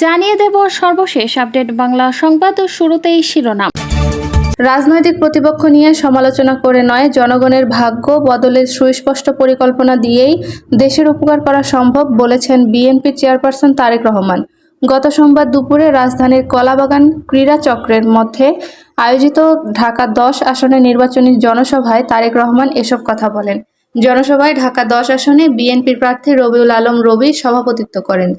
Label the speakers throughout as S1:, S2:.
S1: জানিয়ে দেব সর্বশেষ আপডেট বাংলা সংবাদ ও শুরুতেই শিরোনাম।
S2: রাজনৈতিক প্রতিপক্ষ নিয়ে সমালোচনা করে নয়, জনগণের ভাগ্য বদলের সুস্পষ্ট পরিকল্পনা দিয়েই দেশের উপকার করা সম্ভব বলেছেন বিএনপি চেয়ারপারসন তারেক রহমান। গত সোমবার দুপুরে রাজধানীর কলাবাগান ক্রীড়া চক্রের মধ্যে আয়োজিত ঢাকা 10 আসনের নির্বাচনী জনসভায় তারেক রহমান এসব কথা বলেন। জনসভায় ঢাকা 10 আসনে বিএনপির প্রার্থী রবিউল আলম রবি সভাপতিত্ব করেন।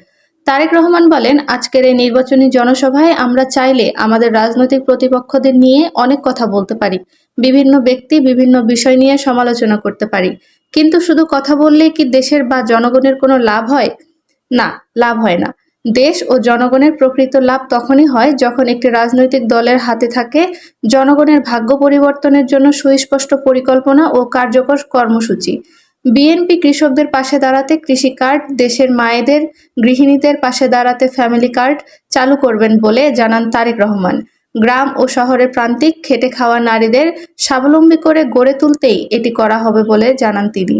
S2: তারেক রহমান বলেন, আজকের এই নির্বাচনী জনসভায় আমরা চাইলে আমাদের রাজনৈতিক প্রতিপক্ষদের নিয়ে অনেক কথা বলতে পারি, বিভিন্ন ব্যক্তি বিভিন্ন বিষয় নিয়ে সমালোচনা করতে পারি, কিন্তু শুধু কথা বললেই কি দেশের বা জনগণের কোনো লাভ হয়? না, লাভ হয় না। দেশ ও জনগণের প্রকৃত লাভ তখনই হয় যখন একটি রাজনৈতিক দলের হাতে থাকে জনগণের ভাগ্য পরিবর্তনের জন্য সুস্পষ্ট পরিকল্পনা ও কার্যকর কর্মসূচি। বিএনপি কৃষকদের পাশে দাঁড়াতে কৃষি কার্ড, দেশের মায়েদের গৃহিণীদের পাশে দাঁড়াতে ফ্যামিলি কার্ড চালু করবেন বলে জানান তারেক রহমান। গ্রাম ও শহরের প্রান্তিক খেটে খাওয়া নারীদের স্বাবলম্বী করে গড়ে তুলতেই এটি করা হবে বলে জানান তিনি।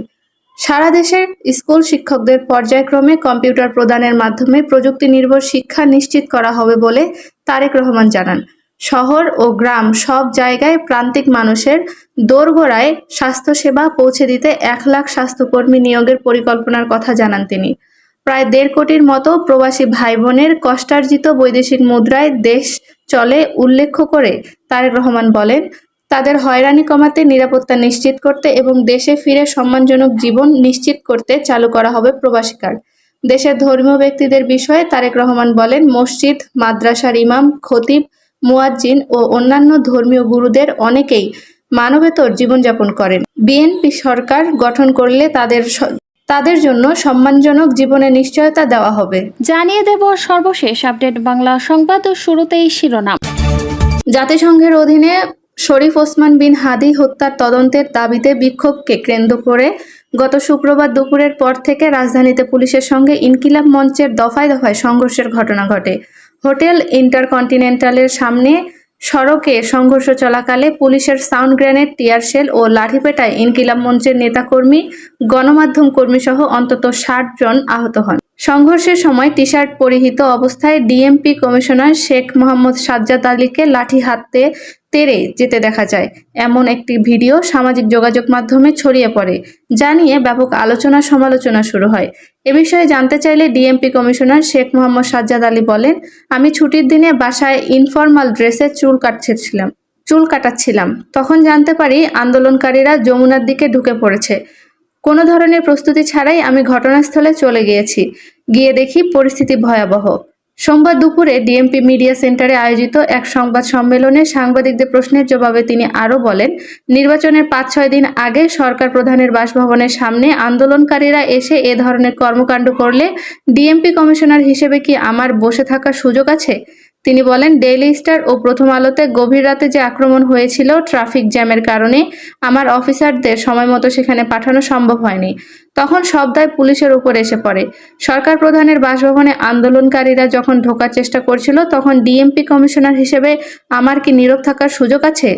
S2: সারা দেশের স্কুল শিক্ষকদের পর্যায়ক্রমে কম্পিউটার প্রদানের মাধ্যমে প্রযুক্তি নির্ভর শিক্ষা নিশ্চিত করা হবে বলে তারেক রহমান জানান। শহর ও গ্রাম সব জায়গায় প্রান্তিক মানুষের দোরগোড়ায় স্বাস্থ্যসেবা পৌঁছে দিতে 1 লাখ স্বাস্থ্যকর্মী নিয়োগের পরিকল্পনার কথা জানান তিনি। প্রায় 1.5 কোটির মতো প্রবাসী ভাই বোনের কষ্টার্জিত বৈদেশিক মুদ্রায় দেশ চলে উল্লেখ করে তারেক রহমান বলেন, তাদের হয়রানি কমাতে, নিরাপত্তা নিশ্চিত করতে এবং দেশে ফিরে সম্মানজনক জীবন নিশ্চিত করতে চালু করা হবে প্রবাসী কার্ড। দেশের ধর্মীয় ব্যক্তিদের বিষয়ে তারেক রহমান বলেন, মসজিদ, মাদ্রাসার ইমাম, খতিব, মুয়াজ্জিন ও অন্যান্য ধর্মীয় গুরুদের অনেকেই মানবেতর জীবনযাপন করেন। বিএনপি সরকার গঠন করলে তাদের জন্য সম্মানজনক জীবনের নিশ্চয়তা দেওয়া হবে।
S1: জানিয়ে দেব সর্বশেষ আপডেট বাংলা সংবাদ ও শুরুতেই শিরোনাম।
S2: জাতিসংঘের অধীনে শরীফ ওসমান বিন হাদি হত্যার তদন্তের দাবিতে বিক্ষোভকে কেন্দ্র করে গত শুক্রবার দুপুরের পর থেকে রাজধানীতে পুলিশের সঙ্গে ইনকিলাব মঞ্চের দফায় দফায় সংঘর্ষের ঘটনা ঘটে। হোটেল ইন্টারকন্টিনেন্টালের সামনে সড়কে সংঘর্ষ চলাকালে পুলিশের সাউন্ড গ্রেনেড, টিয়ার শেল ও লাঠিপেটায় ইনকিলাব মঞ্চের নেতাকর্মী, গণমাধ্যম কর্মীসহ অন্তত 60 জন আহত হন। সংঘর্ষের সময় টি-শার্ট পরিহিত অবস্থায় ডিএমপি কমিশনার শেখ মোহাম্মদ সাজ্জাদ আলীকে লাঠি হাতে তেড়ে যেতে দেখা যায়, এমন একটি ভিডিও সামাজিক যোগাযোগ মাধ্যমে ছড়িয়ে পড়ে, যা নিয়ে ব্যাপক আলোচনা সমালোচনা শুরু হয়। এ বিষয়ে জানতে চাইলে ডিএমপি কমিশনার শেখ মোহাম্মদ সাজ্জাদ আলী বলেন, আমি ছুটির দিনে বাসায় ইনফরমাল ড্রেসে চুল কাটাচ্ছিলাম। তখন জানতে পারি আন্দোলনকারীরা যমুনার দিকে ঢুকে পড়েছে। কোনো ধরনের প্রস্তুতি ছাড়াই আমি ঘটনাস্থলে চলে গিয়ে দেখি পরিস্থিতি ভয়াবহ। সোমবার দুপুরে ডিএমপি মিডিয়া সেন্টারে আয়োজিত এক সংবাদ সম্মেলনে সাংবাদিকদের প্রশ্নের জবাবে তিনি আরও বলেন, নির্বাচনের 5-6 দিন আগে সরকার প্রধানের বাসভবনের সামনে আন্দোলনকারীরা এসে এ ধরনের কর্মকাণ্ড করলে ডিএমপি কমিশনার হিসেবে কি আমার বসে থাকার সুযোগ আছে? তিনি বলেন, ডেইলি স্টার ও প্রথম আলোতে গভীর রাতে যে আক্রমণ হয়েছিল ট্রাফিক জ্যামের কারণে আমার অফিসারদের সময়মতো সেখানে পাঠানো সম্ভব হয়নি। তখন সব দায় পুলিশের উপর এসে পড়ে। সরকার প্রধানের বাসভবনে আন্দোলনকারীরা যখন ঢোকার চেষ্টা করছিল তখন ডিএমপি কমিশনার হিসেবে আমার কি নীরব থাকার সুযোগ আছে?